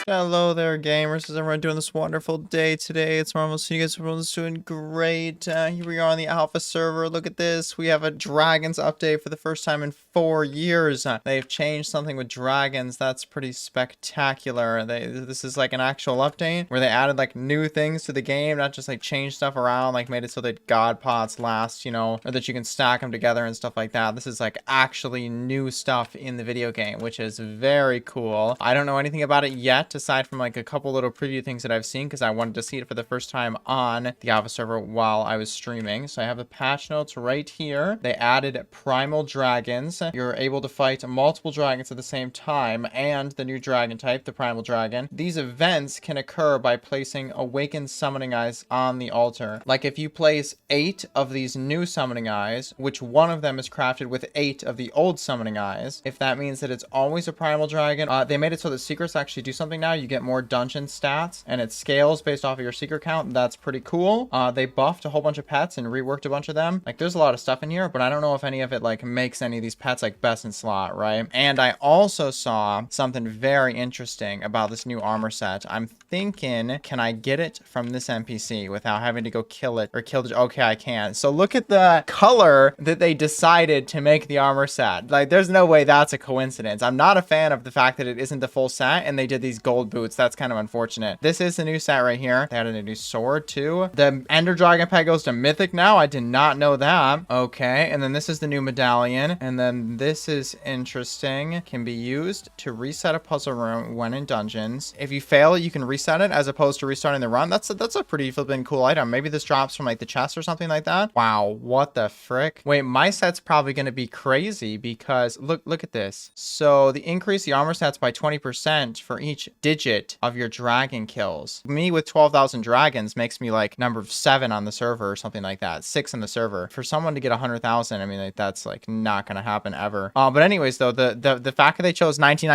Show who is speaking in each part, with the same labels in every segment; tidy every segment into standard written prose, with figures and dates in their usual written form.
Speaker 1: Hello there, gamers. How's everyone doing this wonderful day today? It's Marvel, so you guys everyone's doing great. Here we are on the alpha server. Look at this. We have a dragons update for the first time in 4 years. They've changed something with dragons. That's pretty spectacular. This is like an actual update where they added like new things to the game, not just like changed stuff around, like made it so that god pots last, you know, or that you can stack them together and stuff like that. This is like actually new stuff in the video game, which is very cool. I don't know anything about it yet, aside from like a couple little preview things that I've seen, because I wanted to see it for the first time on the alpha server while I was streaming. So I have the patch notes right here. They added Primal dragons. You're able to fight multiple dragons at the same time, and the new dragon type, the Primal dragon. These events can occur by placing awakened summoning eyes on the altar. Like if you place 8 of these new summoning eyes, which one of them is crafted with 8 of the old summoning eyes, if that means that it's always a Primal dragon, they made it so that secrets actually do something now. You get more dungeon stats, and it scales based off of your secret count. That's pretty cool. They buffed a whole bunch of pets and reworked a bunch of them. Like there's a lot of stuff in here, but I don't know if any of it like makes any of these pets like best in slot, right? And I also saw something very interesting about this new armor set. I'm thinking, can I get it from this NPC without having to go kill it or kill the... Okay, I can. So look at the color that they decided to make the armor set. Like there's no way that's a coincidence. I'm not a fan of the fact that it isn't the full set and they did these gold boots. That's kind of unfortunate. This is the new set right here. They added a new sword too. The Ender Dragon pet goes to Mythic now. I did not know that. Okay, and then this is the new medallion. And then this is interesting. Can be used to reset a puzzle room when in dungeons. If you fail, you can reset it as opposed to restarting the run. That's a pretty flippin' cool item. Maybe this drops from like the chest or something like that. Wow, what the frick? Wait, my set's probably going to be crazy because look at this. So the increase the armor stats by 20% for each digit of your dragon kills. Me with 12,000 dragons makes me like number 7 on the server or something like that. 6 on the server. For someone to get 100,000, I mean, like, that's like not gonna happen ever. But anyways, though, the fact that they chose 19,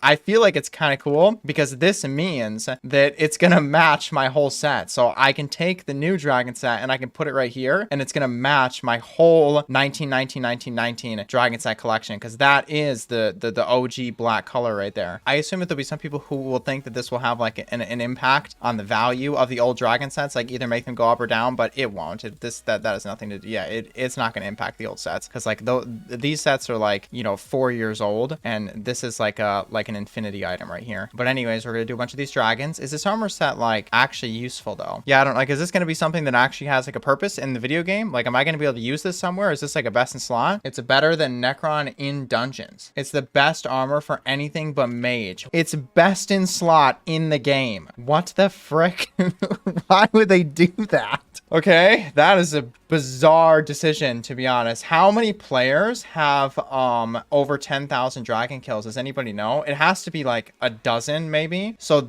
Speaker 1: I feel like it's kind of cool because this means that it's gonna match my whole set. So I can take the new dragon set and I can put it right here, and it's gonna match my whole 19 dragon set collection, because that is the OG black color right there. I assume that there'll be some people who will think that this will have like an impact on the value of the old dragon sets, like either make them go up or down, but it won't. That has nothing to do. Yeah, it's not going to impact the old sets, because like these sets are like, you know, 4 years old, and this is like an infinity item right here. But anyways, we're gonna do a bunch of these dragons. Is this armor set like actually useful though? Yeah, I don't like. Is this gonna be something that actually has like a purpose in the video game? Like, am I gonna be able to use this somewhere? Is this like a best in slot? It's better than Necron in dungeons. It's the best armor for anything but mage. It's best in slot in the game. What the frick? Why would they do that? Okay, that is a bizarre decision, to be honest. How many players have over 10,000 dragon kills? Does anybody know? It has to be like a dozen, maybe. So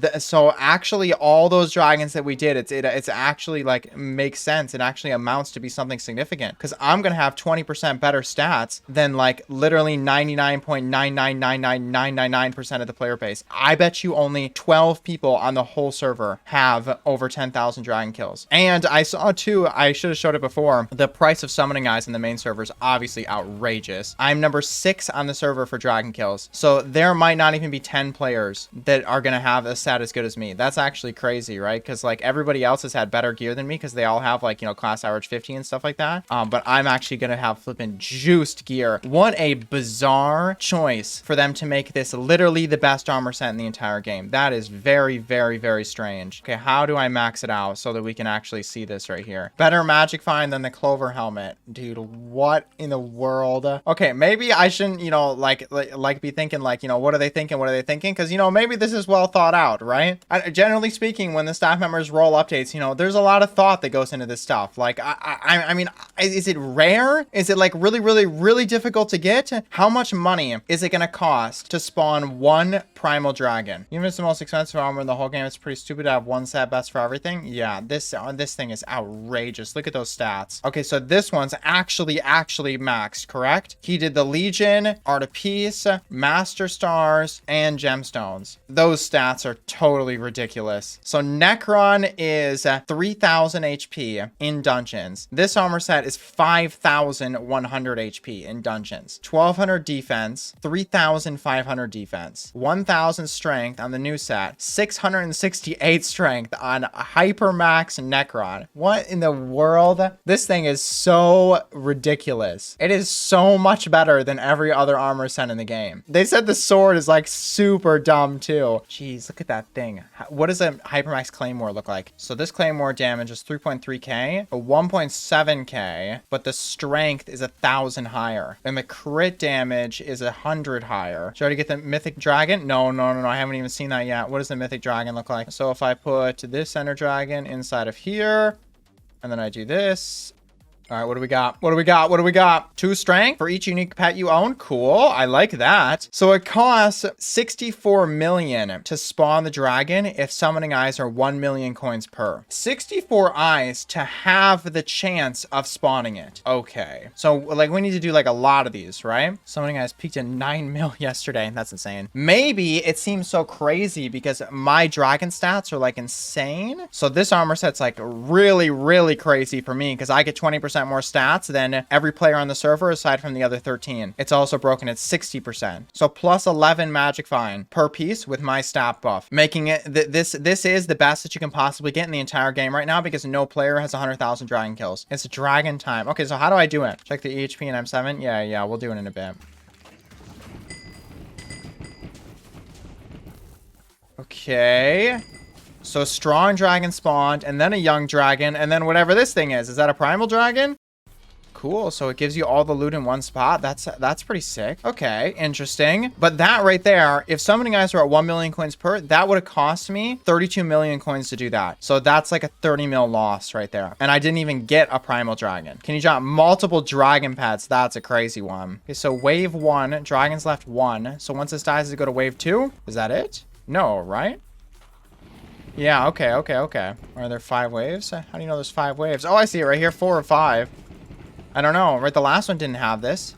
Speaker 1: actually all those dragons that we did, it's actually like makes sense. It actually amounts to be something significant, because I'm gonna have 20% better stats than like literally 99.9999999% of the player base. I bet you only 12 people on the whole server have over 10,000 dragon kills. And I saw too, I should have showed it before, the price of summoning eyes in the main server is obviously outrageous. I'm number 6 on the server for dragon kills. So there might not even be 10 players that are going to have a stat as good as me. That's actually crazy, right? Because like everybody else has had better gear than me, because they all have like, you know, class average 50 and stuff like that. But I'm actually going to have flipping juiced gear. What a bizarre choice for them to make this literally the best armor set in the entire game. That is very, very, very strange. Okay, how do I max it out so that we can actually see this right here? Better magic find than the clover helmet. Dude, what in the world? Okay, maybe I shouldn't, you know, like be thinking like, you know, what are they thinking? What are they thinking? Because, you know, maybe this is well thought out, right? Generally speaking, when the staff members roll updates, you know, there's a lot of thought that goes into this stuff. Like, I mean, is it rare? Is it like really, really, really difficult to get? How much money is it going to cost to spawn one Primal dragon? Even if it's the most expensive armor in the whole game, it's pretty stupid to have one set best for everything. Yeah, this thing is outrageous. Look at those stats. stats. Okay, so this one's actually maxed, correct? He did the Legion, Art of Peace, Master Stars, and Gemstones. Those stats are totally ridiculous. So Necron is 3,000 HP in dungeons. This armor set is 5,100 HP in dungeons. 1,200 defense, 3,500 defense, 1,000 strength on the new set, 668 strength on Hypermax Necron. What in the world? This thing is so ridiculous. It is so much better than every other armor set in the game. They said the sword is like super dumb too. Jeez, look at that thing. What does a Hypermax Claymore look like? So this Claymore damage is 3.3k, a 1.7k, but the strength is 1,000 higher. And the crit damage is 100 higher. Should I get the Mythic Dragon? No. I haven't even seen that yet. What does the Mythic Dragon look like? So if I put this Ender Dragon inside of here, and then I do this. All right, what do we got? What do we got? What do we got? 2 strength for each unique pet you own. Cool. I like that. So it costs 64 million to spawn the dragon if summoning eyes are 1 million coins per. 64 eyes to have the chance of spawning it. Okay. So like we need to do like a lot of these, right? Summoning eyes peaked at 9 mil yesterday. That's insane. Maybe it seems so crazy because my dragon stats are like insane. So this armor set's like really crazy for me because I get 20% more stats than every player on the server aside from the other 13. It's also broken at 60%. So plus 11 magic fine per piece with my stat buff, making it this is the best that you can possibly get in the entire game right now because no player has 100,000 dragon kills. It's dragon time. Okay, so how do I do it? Check the EHP and M7. Yeah, we'll do it in a bit. Okay. So strong dragon spawned, and then a young dragon, and then whatever this thing is. Is that a primal dragon? Cool. So it gives you all the loot in one spot. That's pretty sick. Okay, interesting. But that right there, if summoning eyes were at 1 million coins per, that would have cost me 32 million coins to do that. So that's like a 30 mil loss right there. And I didn't even get a primal dragon. Can you drop multiple dragon pets? That's a crazy one. Okay, so wave 1, dragons left 1. So once this dies, does it go to wave 2? Is that it? No, right? Yeah, okay. Are there 5 waves? How do you know there's 5 waves? Oh, I see it right here, 4 or 5. I don't know, right? The last one didn't have this.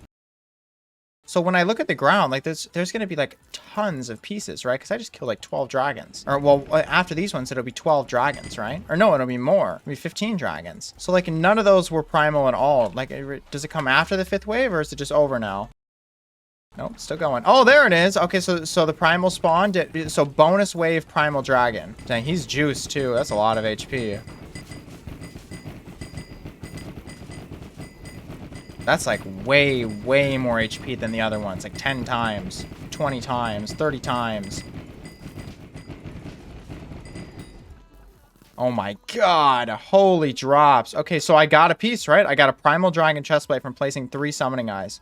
Speaker 1: So when I look at the ground, like there's going to be like tons of pieces, right? Because I just killed like 12 dragons. Or well, after these ones, it'll be 12 dragons, right? Or no, it'll be more. It'll be 15 dragons. So like none of those were primal at all. Like, does it come after the 5th wave or is it just over now? Nope, still going. Oh, there it is. Okay, so the primal spawned. So bonus wave primal dragon. Dang, he's juiced too. That's a lot of HP. That's like way more HP than the other ones. Like 10 times, 20 times, 30 times. Oh my god, holy drops. Okay, so I got a piece, right? I got a primal dragon chestplate from placing 3 summoning eyes.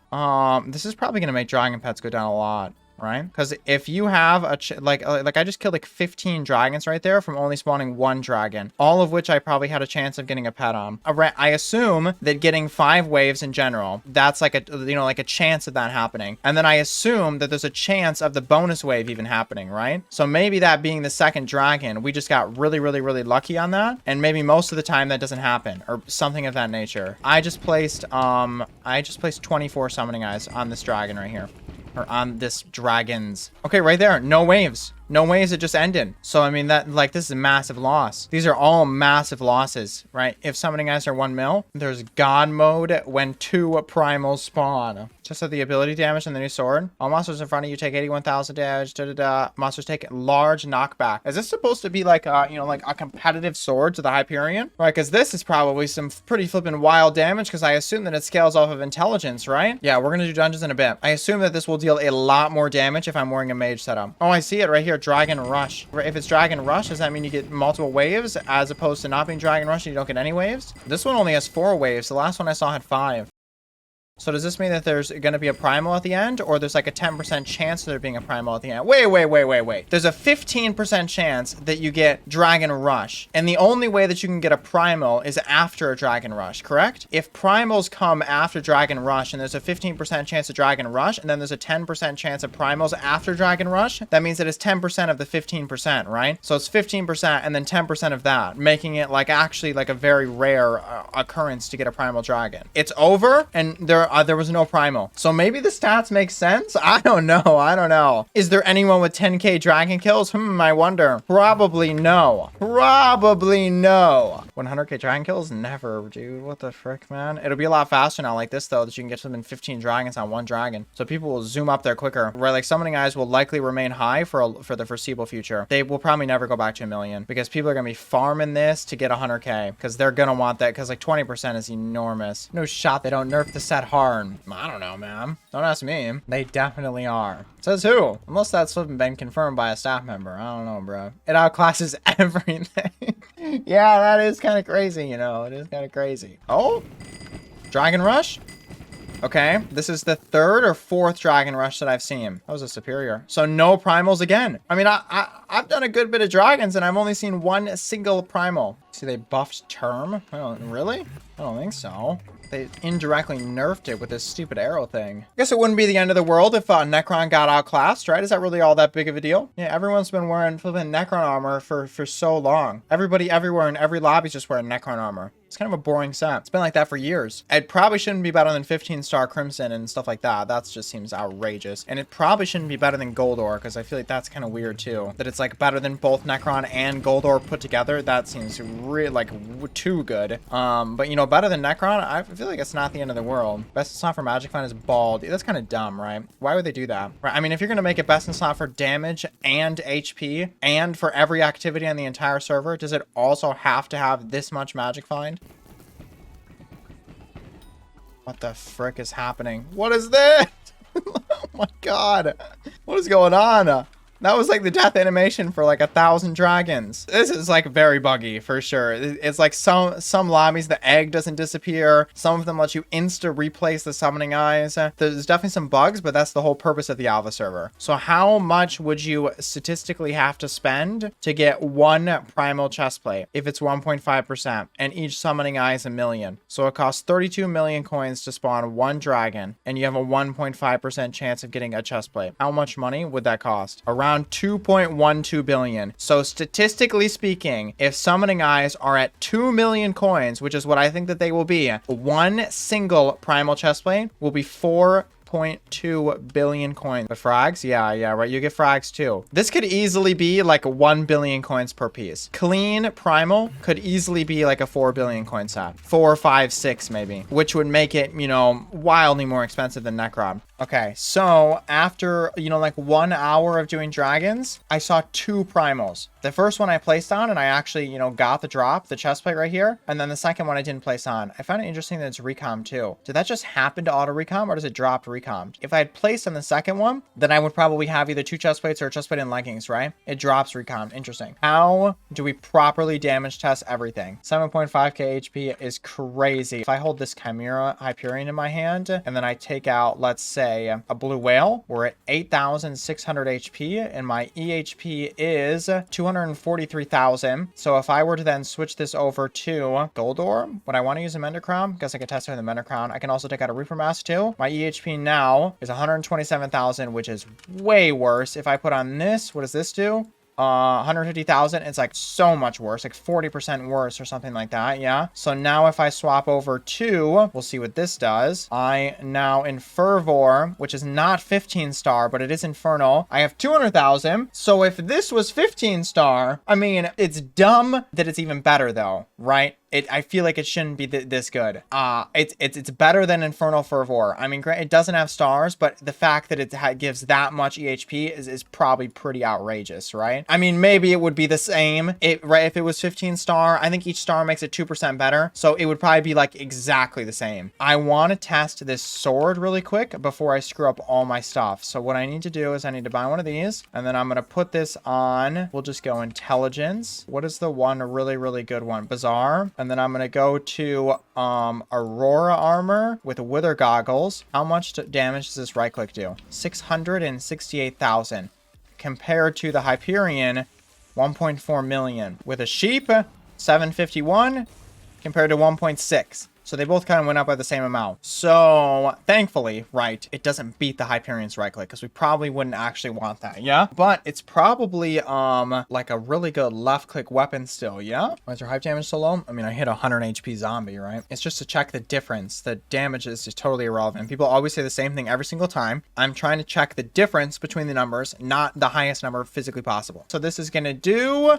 Speaker 1: This is probably gonna make dragon pets go down a lot, right? Because if you have a like I just killed like 15 dragons right there from only spawning 1 dragon, all of which I probably had a chance of getting a pet on. I assume that getting 5 waves in general, that's like a like a chance of that happening, and then I assume that there's a chance of the bonus wave even happening, right? So maybe that being the 2nd dragon, we just got really lucky on that, and maybe most of the time that doesn't happen or something of that nature. I just placed 24 summoning eyes on this dragon right here. Or on this dragons. Okay, right there. No waves. No waves, it just ended. So, I mean, that like this is a massive loss. These are all massive losses, right? If summoning eyes are 1 mil, there's God mode when 2 primals spawn. Just so the ability damage in the new sword. All monsters in front of you take 81,000 damage. Monsters take large knockback. Is this supposed to be like like a competitive sword to the Hyperion? Right, because this is probably some pretty flippin' wild damage because I assume that it scales off of intelligence, right? Yeah, we're gonna do dungeons in a bit. I assume that this will deal a lot more damage if I'm wearing a mage setup. Oh, I see it right here. Dragon Rush. If it's Dragon Rush, does that mean you get multiple waves as opposed to not being Dragon Rush and you don't get any waves? This one only has 4 waves. The last one I saw had 5. So does this mean that there's going to be a primal at the end, or there's like a 10% chance of there being a primal at the end? Wait. There's a 15% chance that you get Dragon Rush. And the only way that you can get a primal is after a Dragon Rush, correct? If primals come after Dragon Rush and there's a 15% chance of Dragon Rush, and then there's a 10% chance of primals after Dragon Rush, that means that it's 10% of the 15%, right? So it's 15% and then 10% of that, making it like actually like a very rare occurrence to get a primal dragon. It's over, and there was no primal. So maybe the stats make sense? I don't know. Is there anyone with 10k dragon kills? I wonder. Probably no. 100k dragon kills? Never, dude. What the frick, man? It'll be a lot faster now like this, though, that you can get something 15 dragons on one dragon. So people will zoom up there quicker. Right, like summoning eyes will likely remain high for the foreseeable future. They will probably never go back to 1 million because people are going to be farming this to get 100k because they're going to want that because like 20% is enormous. No shot they don't nerf the set hard. I don't know, man. Don't ask me. They definitely are. Says who? Unless that's been confirmed by a staff member. I don't know, bro. It outclasses everything. Yeah, that is kind of crazy, you know. It is kind of crazy. Oh, Dragon Rush. Okay, this is the 3rd or 4th Dragon Rush that I've seen. That was a superior. So no primals again. I mean, I've done a good bit of dragons and I've only seen one single primal. See, they buffed Term. Really? I don't think so. They indirectly nerfed it with this stupid arrow thing. I guess it wouldn't be the end of the world if Necron got outclassed, right? Is that really all that big of a deal? Yeah, everyone's been wearing flipping Necron armor for so long. Everybody everywhere in every lobby's just wearing Necron armor. It's kind of a boring set. It's been like that for years. It probably shouldn't be better than 15-star Crimson and stuff like that. That just seems outrageous. And it probably shouldn't be better than Goldor, because I feel like that's kind of weird too. That it's like better than both Necron and Goldor put together. That seems really like too good. But you know, better than Necron, I feel like it's not the end of the world. Best in slot for Magic Find is Bald. That's kind of dumb, right? Why would they do that? Right? I mean, if you're going to make it best in slot for damage and HP and for every activity on the entire server, does it also have to have this much Magic Find? What the frick is happening? What is this? Oh my god. What is going on? That was like the death animation for like 1,000 dragons. This is like very buggy for sure. It's like some lobbies, the egg doesn't disappear. Some of them let you insta replace the summoning eyes. There's definitely some bugs, but that's the whole purpose of the alpha server. So how much would you statistically have to spend to get one primal chestplate if it's 1.5% and each summoning eye is 1 million? So it costs 32 million coins to spawn one dragon and you have a 1.5% chance of getting a chestplate. How much money would that cost? Around 2.12 billion. So statistically speaking, if summoning eyes are at 2 million coins, which is what I think that they will be, one single primal chestplate will be 4.2 billion coins. But frags? Yeah, right. You get frags too. This could easily be like 1 billion coins per piece. Clean primal could easily be like a 4 billion coin set. 4, 5, 6 maybe. Which would make it, you know, wildly more expensive than Necron. Okay, so after, you know, like 1 hour of doing dragons, I saw 2 primals. The first one I placed on and I actually, you know, got the drop, the chestplate right here. And then the second one I didn't place on. I found it interesting that it's recom too. Did that just happen to auto recom or does it drop recom? If I had placed on the second one, then I would probably have either 2 chestplates or a chestplate and leggings, right? It drops recom. Interesting. How do we properly damage test everything? 7.5k HP is crazy. If I hold this Chimera Hyperion in my hand and then I take out, let's say, a blue whale, we're at 8,600 HP and my EHP is 243,000. So if I were to then switch this over to Goldor, would I want to use a Mender Crown? Because I could test it with the Mender Crown. I can also take out a Reaper Mask too. My EHP now is 127,000, which is way worse. If I put on this, what does this do? 150,000. It's like so much worse, like 40% worse or something like that. Yeah. So now if I swap over to, we'll see what this does. I now in Fervor, which is not 15-star, but it is Infernal. I have 200,000. So if this was 15-star, I mean, it's dumb that it's even better though, right? I feel like it shouldn't be this good. It's better than Infernal Fervor. I mean, it doesn't have stars, but the fact that it gives that much EHP is probably pretty outrageous, right? I mean, maybe it would be the same, right? If it was 15-star, I think each star makes it 2% better. So it would probably be like exactly the same. I want to test this sword really quick before I screw up all my stuff. So what I need to do is I need to buy one of these and then I'm going to put this on. We'll just go intelligence. What is the one really, really good one? Bazaar. And then I'm going to go to Aurora armor with Wither goggles. How much damage does this right click do? 668,000. Compared to the Hyperion, 1.4 million. With a sheep, 751 compared to 1.6. So they both kind of went up by the same amount. So thankfully, right, it doesn't beat the Hyperion's right click because we probably wouldn't actually want that, yeah? But it's probably like a really good left click weapon still, yeah? Why is your hype damage so low? I mean, I hit a 100 HP zombie, right? It's just to check the difference. The damage is just totally irrelevant. People always say the same thing every single time. I'm trying to check the difference between the numbers, not the highest number physically possible. So this is gonna do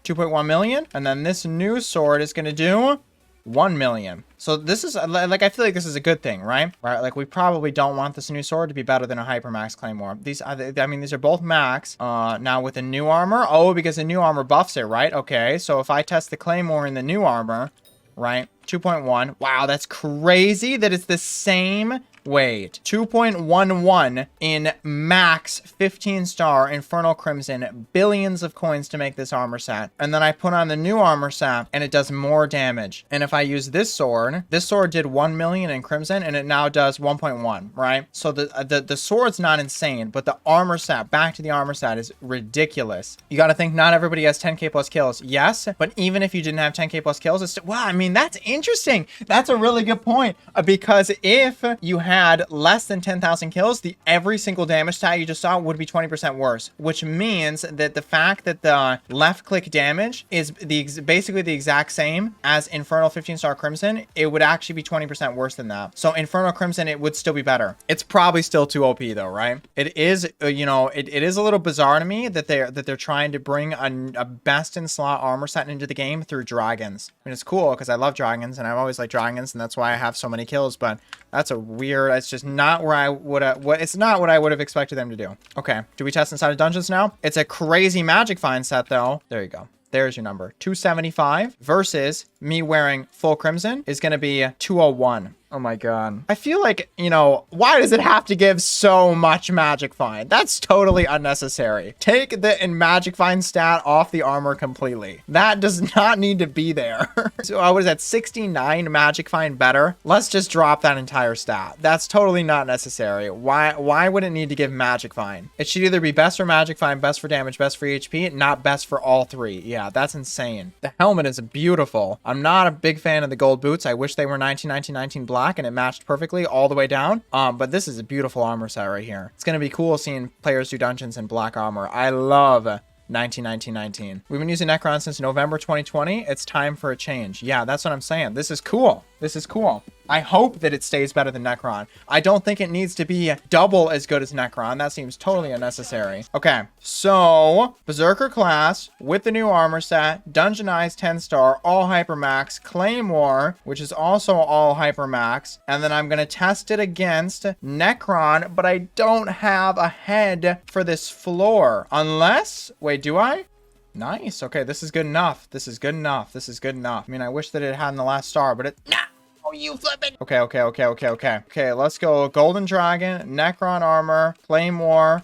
Speaker 1: 2.1 million. And then this new sword is gonna do 1 million. So this is like, I feel like this is a good thing, right? Like we probably don't want this new sword to be better than a Hypermax Claymore. These, I mean, these are both max. Now with the new armor, oh, because the new armor buffs it, right? Okay, so if I test the Claymore in the new armor, right? 2.1. Wow, that's crazy that it's the same. Wait, 2.11 in max 15-star Infernal Crimson, billions of coins to make this armor set. And then I put on the new armor set and it does more damage. And if I use this sword did 1 million in Crimson and it now does 1.1, right? So the sword's not insane, but the armor set, back to the armor set, is ridiculous. You got to think not everybody has 10k plus kills. Yes, but even if you didn't have 10k plus kills, it's still, wow, I mean, that's interesting. That's a really good point, because if you had less than 10,000 kills, every single damage stat you just saw would be 20% worse, which means that the fact that the left click damage is basically the exact same as Infernal 15-star Crimson, it would actually be 20% worse than that. So Infernal Crimson, it would still be better. It's probably still too OP though, right? It is, you know, it is a little bizarre to me that they're trying to bring a best in slot armor set into the game through dragons. I mean, it's cool because I love dragons and I've always liked dragons, and that's why I have so many kills, but that's a weird, it's just not where I would have, it's not what I would have expected them to do. Okay, do we test inside of dungeons now? It's a crazy magic find set though. There you go. There's your number. 275 versus me wearing full crimson is going to be 201. Oh my god. I feel like, you know, why does it have to give so much magic find? That's totally unnecessary. Take the magic find stat off the armor completely. That does not need to be there. So I was at 69 magic find better. Let's just drop that entire stat. That's totally not necessary. Why would it need to give magic find? It should either be best for magic find, best for damage, best for HP, not best for all three. Yeah, that's insane. The helmet is beautiful. I'm not a big fan of the gold boots. I wish they were 1919 black and it matched perfectly all the way down. But this is a beautiful armor set right here. It's gonna be cool seeing players do dungeons in black armor. I love 1919. We've been using Necron since November 2020. It's time for a change. Yeah, that's what I'm saying. This is cool. This is cool. I hope that it stays better than Necron. I don't think it needs to be double as good as Necron. That seems totally unnecessary. Okay, so Berserker class with the new armor set, Dungeonized 10-star, all Hypermax, Claymore, which is also all Hypermax, and then I'm going to test it against Necron, but I don't have a head for this floor. Unless, wait, do I? Nice. Okay, this is good enough. This is good enough. This is good enough. I mean, I wish that it had in the last star, but it... Nah. Oh, you flipping. Okay. Okay, let's go. Golden Dragon, Necron armor, Claymore,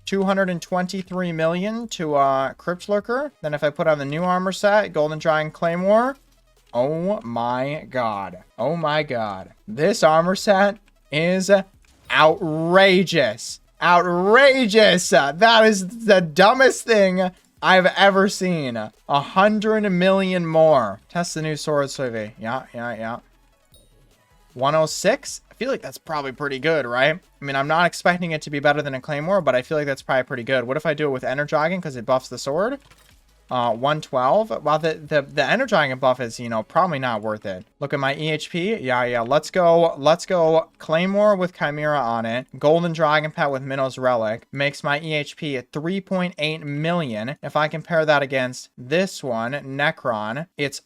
Speaker 1: 223 million to Crypt Lurker. Then if I put on the new armor set, Golden Dragon, Claymore. Oh my god. Oh my god. This armor set is outrageous. Outrageous. That is the dumbest thing I've ever seen. 100 million more. Test the new sword, SWAVY. Yeah. 106? I feel like that's probably pretty good, right? I mean, I'm not expecting it to be better than a Claymore, but I feel like that's probably pretty good. What if I do it with Ender Dragon because it buffs the sword? 112. Well, the Ender Dragon buff is, you know, probably not worth it. Look at my EHP. Yeah. Let's go Claymore with Chimera on it. Golden Dragon Pet with Minnow's Relic makes my EHP at 3.8 million. If I compare that against this one, Necron, it's...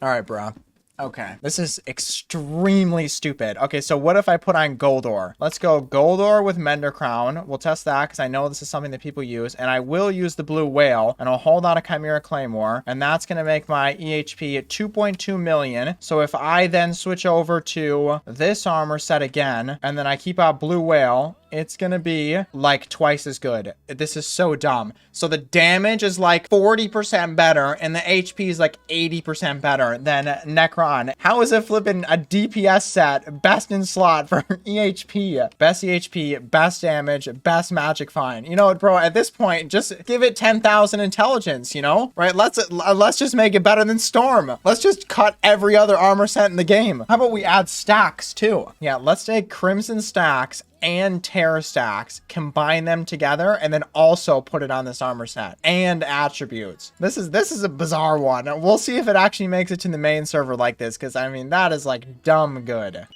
Speaker 1: All right, bro. Okay, this is extremely stupid. Okay, so what if I put on Goldor? Let's go Goldor with Mender Crown. We'll test that because I know this is something that people use. And I will use the Blue Whale. And I'll hold out a Chimera Claymore. And that's going to make my EHP at 2.2 million. So if I then switch over to this armor set again, and then I keep out Blue Whale, it's gonna be like twice as good. This is so dumb. So the damage is like 40% better and the HP is like 80% better than Necron. How is it flipping a DPS set best in slot for EHP? Best EHP, best damage, best magic find. You know what, bro? At this point, just give it 10,000 intelligence, you know? Right? Let's just make it better than Storm. Let's just cut every other armor set in the game. How about we add stacks too? Yeah, let's take Crimson stacks and Terror stacks, combine them together, and then also put it on this armor set and attributes. This is a bizarre one. We'll see if it actually makes it to the main server like this, because I mean, that is like dumb good.